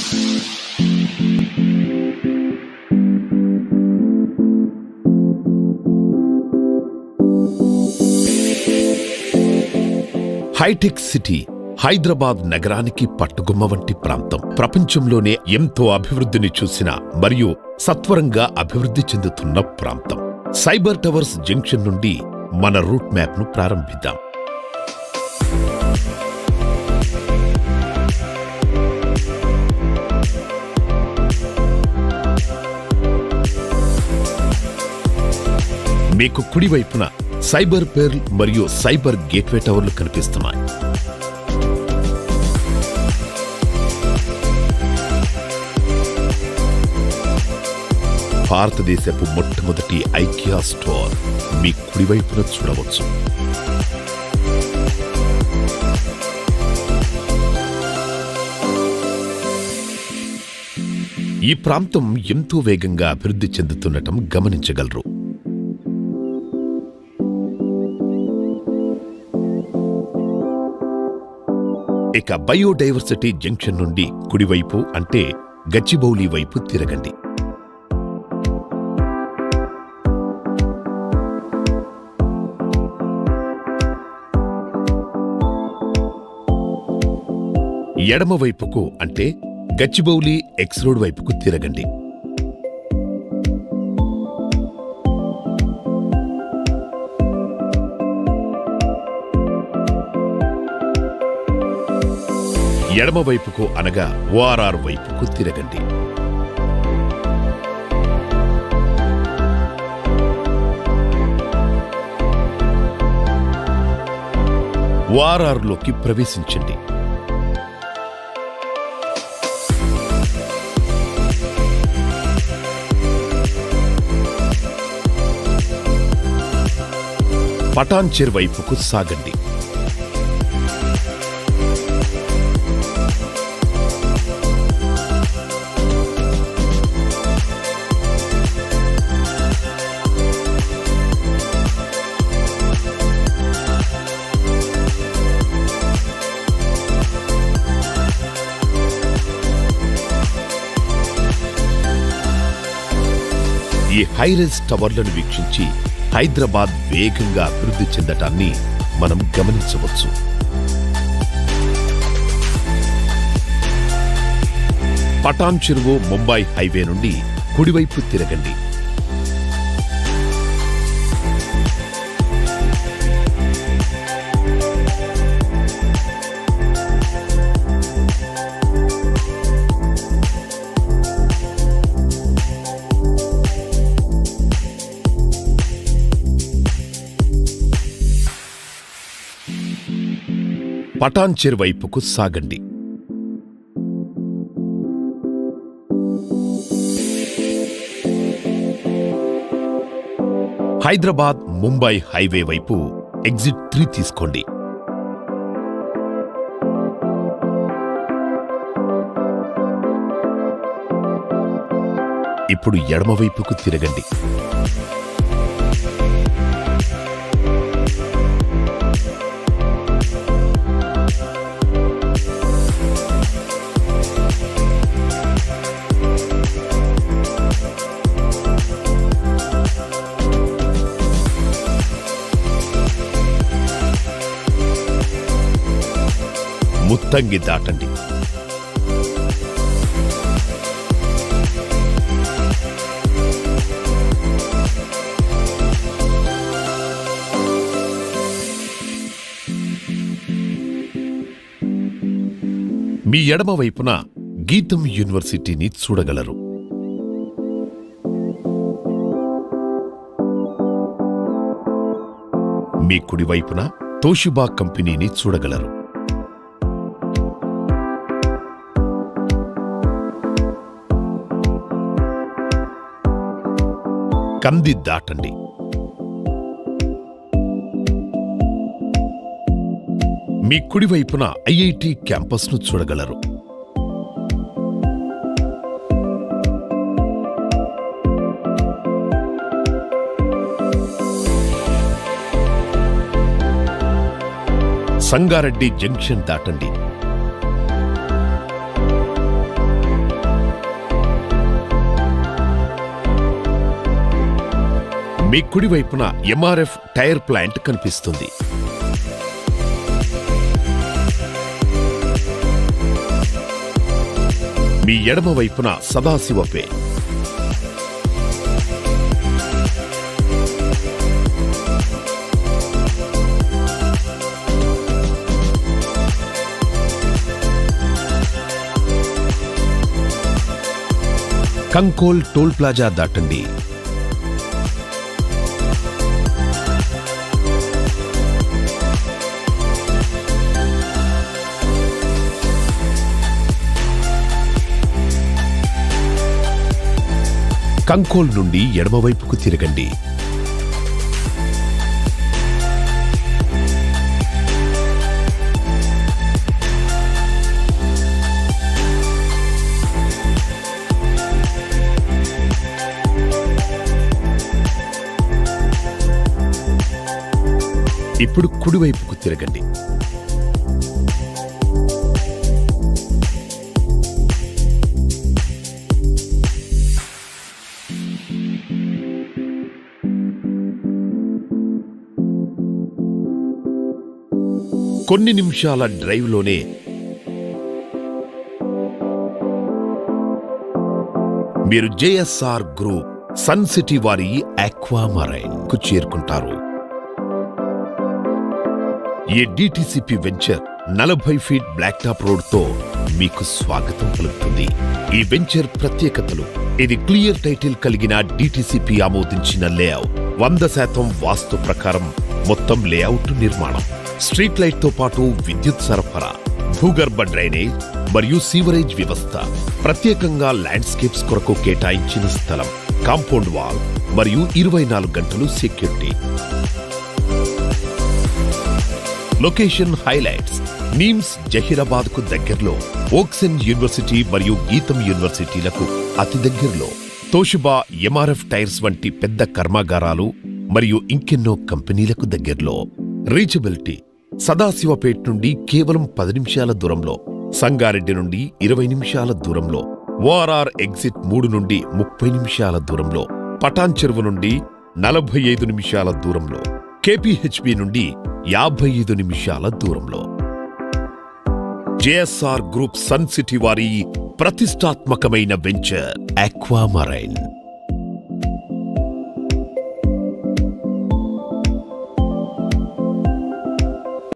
Hitech city Hyderabad నగరానికి పట్టుగుమ్మ వంటి ప్రాంతం. ప్రపంచంలోనే ఎంతో అభివృద్ధిని చూసిన మరియు సత్వరంగా అభివృద్ధి చెందుతున్న ప్రాంతం. సైబర్ టవర్స్ జంక్షన్ నుండి మన రూట్ మ్యాప్ను ప్రారంభిద్దాం. మీకు కుడివైపున సైబర్ పెర్ల్ మరియు సైబర్ గేట్వే టవర్లు కనిపిస్తున్నాయి. భారతదేశపు మొట్టమొదటి ఐకియా స్టోర్ మీ కుడివైపున చూడవచ్చు. ఈ ప్రాంతం ఎంతో వేగంగా అభివృద్ధి చెందుతుండటం గమనించగలరు. ఇక బయోడైవర్సిటీ జంక్షన్ నుండి కుడివైపు అంటే గచ్చిబౌలి వైపు తిరగండి. ఎడమవైపుకు అంటే గచ్చిబౌలి ఎక్స్ రోడ్ వైపుకు తిరగండి. ఎడమవైపుకు అనగా ఓఆర్ఆర్ వైపుకు తిరగండి. ఓఆర్ఆర్లోకి ప్రవేశించండి. పటాన్చెర్ వైపుకు సాగండి. ఈ హైరైజ్ టవర్లను వీక్షించి హైదరాబాద్ వేగంగా అభివృద్ధి చెందటాన్ని మనం గమనించవచ్చు. పటాన్చెర్ ముంబై హైవే నుండి కుడివైపు తిరగండి. పటాన్చెర్ వైపుకు సాగండి. హైదరాబాద్ ముంబై హైవే వైపు ఎగ్జిట్ 3 తీసుకోండి. ఇప్పుడు ఎడమవైపుకు తిరగండి. ముత్తంగి దాటండి. మీ ఎడమ వైపున గీతం యూనివర్సిటీని చూడగలరు. మీ కుడివైపున తోషిబా కంపెనీని చూడగలరు. కంది దాటండి. మీ కుడివైపున ఐఐటి క్యాంపస్ను చూడగలరు. సంగారెడ్డి జంక్షన్ దాటండి. మీ కుడివైపున MRF టైర్ ప్లాంట్ కనిపిస్తుంది. మీ ఎడమ వైపున సదాశివపే. కంకోల్ టోల్ ప్లాజా దాటండి. కంకోల్ నుండి ఎడమవైపుకు తిరగండి. ఇప్పుడు కుడివైపుకు తిరగండి. కొన్ని నిమిషాల డ్రైవ్లోనే మీరు JSR గ్రూప్ సన్ సిటీ వారి ఆక్వామరైన్ కు చేరుకుంటారు. ఈ DTCP venture 40 feet black top road తో మీకు స్వాగతం పలుకుతుంది. ఈ వెంచర్ ప్రత్యేకతలు: ఇది క్లియర్ టైటిల్ కలిగిన DTCP ఆమోదించిన లేఅవుట్, 100% వాస్తు ప్రకారం మొత్తం లేఅవుట్ నిర్మాణం, స్ట్రీట్ లైట్ తో పాటు విద్యుత్ సరఫరా, భూగర్భ డ్రైనేజ్ మరియు సీవరేజ్ వ్యవస్థ, ప్రత్యేకంగా ల్యాండ్స్కేప్స్ కొరకు కేటాయించిన స్థలం, కాంపౌండ్ వాల్ మరియు 24 గంటలు security. Location highlights: NIMS Zaheerabad కు దగ్గరలో, ఓక్సెన్ యూనివర్సిటీ మరియు గీతం యూనివర్సిటీలకు అతి దగ్గరలో, తోషిబా MRF టైర్స్ వంటి పెద్ద కర్మాగారాలు మరియు ఇంకెన్నో కంపెనీలకు దగ్గరలో. రీచబిలిటీ: సదాశివపేట్ నుండి కేవలం 10 నిమిషాల దూరంలో, సంగారెడ్డి నుండి 20 నిమిషాల దూరంలో, ORR ఎగ్జిట్ 3 నుండి 30 నిమిషాల దూరంలో, పటాన్ చెరువు నుండి 45 నిమిషాల దూరంలో, KPHB నుండి 55 నిమిషాల దూరంలో. JSR గ్రూప్ సన్ సిటీ వారి ప్రతిష్టాత్మకమైన వెంచర్ ఆక్వామరైన్.